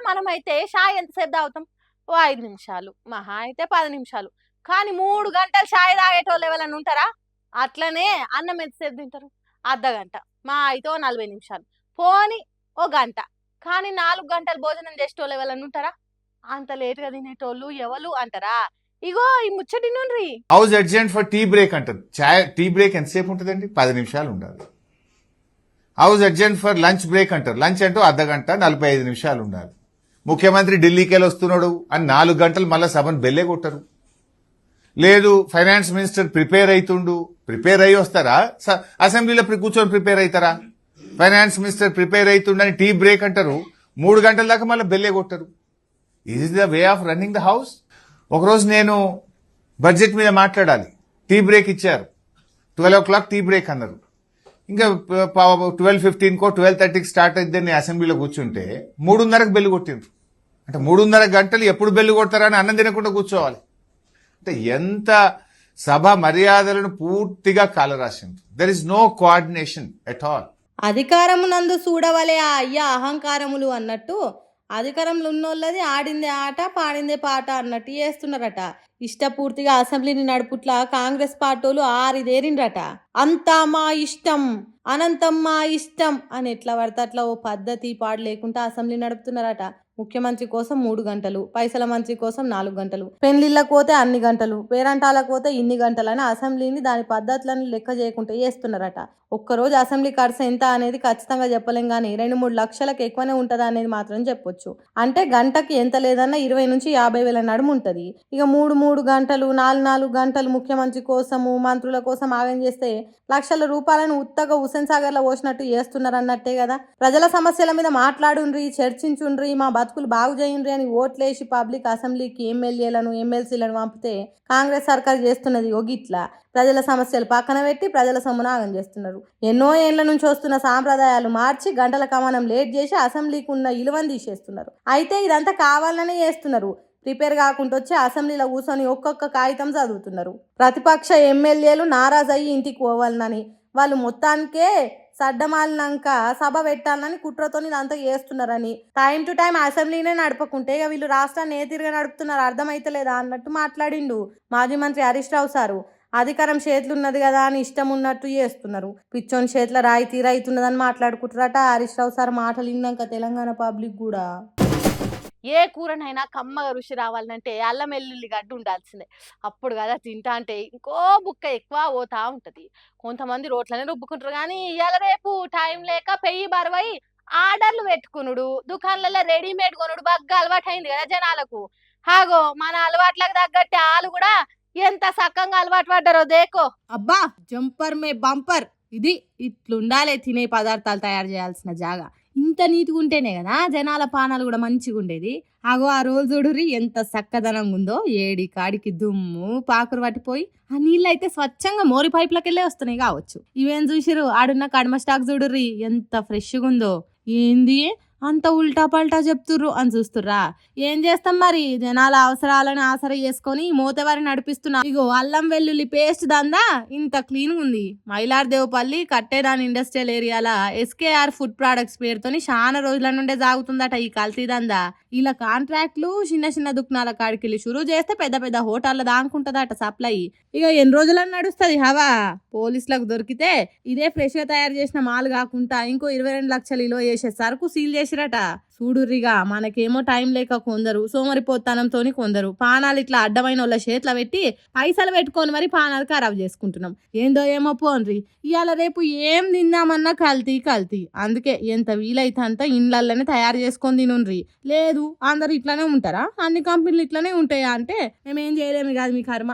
మనమైతే చాయ్ ఎంతసేపు తాగుతాం? ఓ 5 నిమిషాలు, మహా అయితే 10 నిమిషాలు. కానీ 3 గంటలు చాయ్ తాగేటోళ్ళు ఎవరైనా ఉంటారా? అట్లనే అన్నం ఎంతసేపు తింటారు? అర్ధగంట, మహా అయితే ఓ 40 నిమిషాలు, పోనీ ఓ గంట. కానీ 4 గంటలు భోజనం చేసేటోళ్ళు ఎవరైనా ఉంటారా? అంత లేట్‌గా తినేటోళ్ళు ఎవలు అంటారా? ఇగో ఈ ముచ్చటినుండ్రి. House urgent for tea break అంటారు. టీ బ్రేక్ ఎంతసేపు ఉంటుందండి? 10 నిమిషాలు ఉండాలి. House urgent for lunch break అంటారు. లంచ్ అంటూ అర్ధగంట 45 నిమిషాలు ఉండాలి. ముఖ్యమంత్రి ఢిల్లీకి వెళ్ళి వస్తున్నాడు అని 4 గంటలు మళ్ళీ సభను బెల్లే కొట్టరు. లేదు ఫైనాన్స్ మినిస్టర్ ప్రిపేర్ అయ్యి వస్తారా? అసెంబ్లీలో కూర్చొని ప్రిపేర్ అవుతారా? ఫైనాన్స్ మినిస్టర్ ప్రిపేర్ అవుతుండని టీ బ్రేక్ అంటారు, 3 గంటల దాకా మళ్ళీ బెల్లే కొట్టరు. Is the way of running the house. ఒకరోజు నేను బడ్జెట్ మీద మాట్లాడాలి, టీ బ్రేక్ ఇచ్చారు. 12 o'clock టీ బ్రేక్ అన్నారు. ఇంకా 12:15కో 12:30కి స్టార్ట్ అయిద్దని అసెంబ్లీలో కూర్చుంటే 3:30కి బెల్లు కొట్టిండ్రు. అంటే 3:30 గంటలు ఎప్పుడు బెల్లు కొడతారని అన్నం తినకుండా కూర్చోవాలి. అంటే ఎంత సభ మర్యాదలను పూర్తిగా కాలరాసింది. There is no coordination at all. అధికారమునందు చూడవలే ఆ అయ్య అహంకారములు అన్నట్టు అధికారంలో ఉన్నోళ్ళది ఆడిందే ఆట పాడిందే పాట అన్నట్టు చేస్తున్నారట. ఇష్టపూర్తిగా అసెంబ్లీని నడుపుట్ల కాంగ్రెస్ పార్టీలు ఆరిదేరిండ్రట. అంతా మా ఇష్టం, అనంతం మా ఇష్టం అని ఎట్లా పడితే అట్లా ఓ పద్ధతి పాడు లేకుండా అసెంబ్లీ నడుపుతున్నారట. ముఖ్యమంత్రి కోసం 3 గంటలు, పైసల మంత్రి కోసం 4 గంటలు, పెళ్లిళ్ళకు పోతే అన్ని గంటలు, పేరంటాలకు పోతే ఇన్ని గంటలు అని అసెంబ్లీని దాని పద్ధతులను లెక్క చేయకుండా చేస్తున్నారట. ఒక్కరోజు అసెంబ్లీ ఖర్చు ఎంత అనేది ఖచ్చితంగా చెప్పలేం కానీ 2-3 లక్షలకు ఎక్కువనే ఉంటుందా అనేది మాత్రం చెప్పొచ్చు. అంటే గంటకి ఎంత లేదన్నా 20 నుంచి 50 వేల నడుము ఉంటుంది. ఇక 3 గంటలు 4 గంటలు ముఖ్యమంత్రి కోసము మంత్రుల కోసం ఆగం చేస్తే లక్షల రూపాయలను ఉత్తగా హుస్సేన్ సాగర్ లో పోసినట్టు చేస్తున్నారు అన్నట్టే కదా. ప్రజల సమస్యల మీద మాట్లాడుండ్రి, చర్చించుండ్రి, మా బతుకులు బాగు చేయండ్రి అని ఓట్లేసి పబ్లిక్ అసెంబ్లీకి ఎమ్మెల్యేలను ఎమ్మెల్సీలను పంపితే కాంగ్రెస్ సర్కార్ చేస్తున్నది ఒగిట్లా. ప్రజల సమస్యలు పక్కన పెట్టి ప్రజల సొమ్మును ఆగం చేస్తున్నారు. ఎన్నో ఏళ్ల నుంచి వస్తున్న సాంప్రదాయాలు మార్చి గంటల కమానం లేట్ చేసి అసెంబ్లీకి ఉన్న ఇలువని తీసేస్తున్నారు. అయితే ఇదంతా కావాలనే చేస్తున్నారు. ప్రిపేర్ కాకుండా వచ్చి అసెంబ్లీలో కూర్చొని ఒక్కొక్క కాగితం చదువుతున్నారు. ప్రతిపక్ష ఎమ్మెల్యేలు నారాజ్ అయ్యి ఇంటికి పోవాలని, వాళ్ళు మొత్తానికే సడ్డమాలినాక సభ పెట్టాలని కుట్రతో ఇదంతా చేస్తున్నారని, టైం టు టైం అసెంబ్లీనే నడపకుంటే ఇక వీళ్ళు రాష్ట్రాన్ని ఏ తిరిగా నడుపుతున్నారు అర్థమైతలేదా అన్నట్టు మాట్లాడిండు మాజీ మంత్రి హరీష్ రావు సారు. అధికారం చేతులున్నది కదా అని ఇష్టం ఉన్నట్టు చేస్తున్నారు. పిచ్చోని చేతుల రాయి తీరైతున్నదని మాట్లాడుకుంటారట. హరీష్ రావు సార్ మాటలు విన్నాక తెలంగాణ పబ్లిక్ కూడా ఏ కూరనైనా కమ్మగా రుచి రావాలంటే అల్లం వెల్లుల్లి గడ్డ ఉండాల్సిందే. అప్పుడు కదా తింటా అంటే ఇంకో బుక్క ఎక్కువ పోతా ఉంటది. కొంతమంది రోట్లనే రుబ్బుకుంటారు కానీ ఇవాళ రేపు టైం లేక పెయ్యి బరువై ఆర్డర్లు పెట్టుకునుడు, దుకాణాలలో రెడీమేడ్ కొనుడు బాగా అలవాటైంది కదా జనాలకు. హాగో మన అలవాట్లకు తగ్గట్టే వాళ్ళు కూడా ఎంత సక్కంగా అలవాటు పడ్డారో దేకో. అబ్బా జంపర్ మే బంపర్. ఇది ఇట్లుండాలి తినే పదార్థాలు తయారు చేయాల్సిన జాగా. ఇంత నీతిగా ఉంటేనే కదా జనాల పానాలు కూడా మంచిగా ఉండేది. ఆగో ఆ రోజు చూడుర్రి ఎంత చక్కదనంగా ఉందో. ఏడి కాడికి దుమ్ము పాకురు పట్టిపోయి ఆ నీళ్ళు అయితే స్వచ్ఛంగా మోరి పైపులకెళ్ళే వస్తున్నాయి కావచ్చు. ఇవేం చూసిరు ఆడున్న కడమ స్టాక్ చూడుర్రి ఎంత ఫ్రెష్గా ఉందో. ఏంది అంత ఉల్టా పల్టా చెప్తుర్రు అని చూస్తుర్రా? ఏం చేస్తాం మరి, జనాల అవసరాలను ఆసరా చేసుకొని మోతవారి నడిపిస్తున్నా. ఇగో అల్లం వెల్లుల్లి పేస్ట్ దందా ఇంత క్లీన్ ఉంది. మైలార్దేవపల్లి కట్టేదాని ఇండస్ట్రియల్ ఏరియాల SKR ఫుడ్ ప్రొడక్ట్స్ పేరుతోని చాలా రోజుల నుండే సాగుతుందట ఈ కల్తీ దందా. ఇలా కాంట్రాక్ట్లు చిన్న దుకాణాల కాడికి షురూ చేస్తే పెద్ద పెద్ద హోటళ్ళ దానుకుంటదట సప్లై. ఇక ఎన్ని రోజులని నడుస్తుంది హవా. పోలీసులకు దొరికితే ఇదే ఫ్రెష్ గా తయారు చేసిన మాల్ కాకుండా ఇంకో 22 లక్షలు విలువ చేసే సరుకు సీల్ చేసిరట. చూడుర్రిగా మనకేమో టైం లేక కొందరు, సోమరిపోత్తనంతోని కొందరు పానాలు ఇట్లా అడ్డమైన వాళ్ళ చేతిలో పెట్టి పైసలు పెట్టుకొని మరి పానాలు ఖరాబ్ చేసుకుంటున్నాం. ఏందో ఏమో పోన్రి. ఇవాళ రేపు ఏం తిందామన్నా కల్తీ. అందుకే ఎంత వీలైతే అంత ఇండ్లనే తయారు చేసుకొని తినుండ్రి. లేదు అందరు ఇట్లానే ఉంటారా, అన్ని కంపెనీలు ఇట్లానే ఉంటాయా అంటే మేమేం చేయలేము కాదు, మీ కర్మ.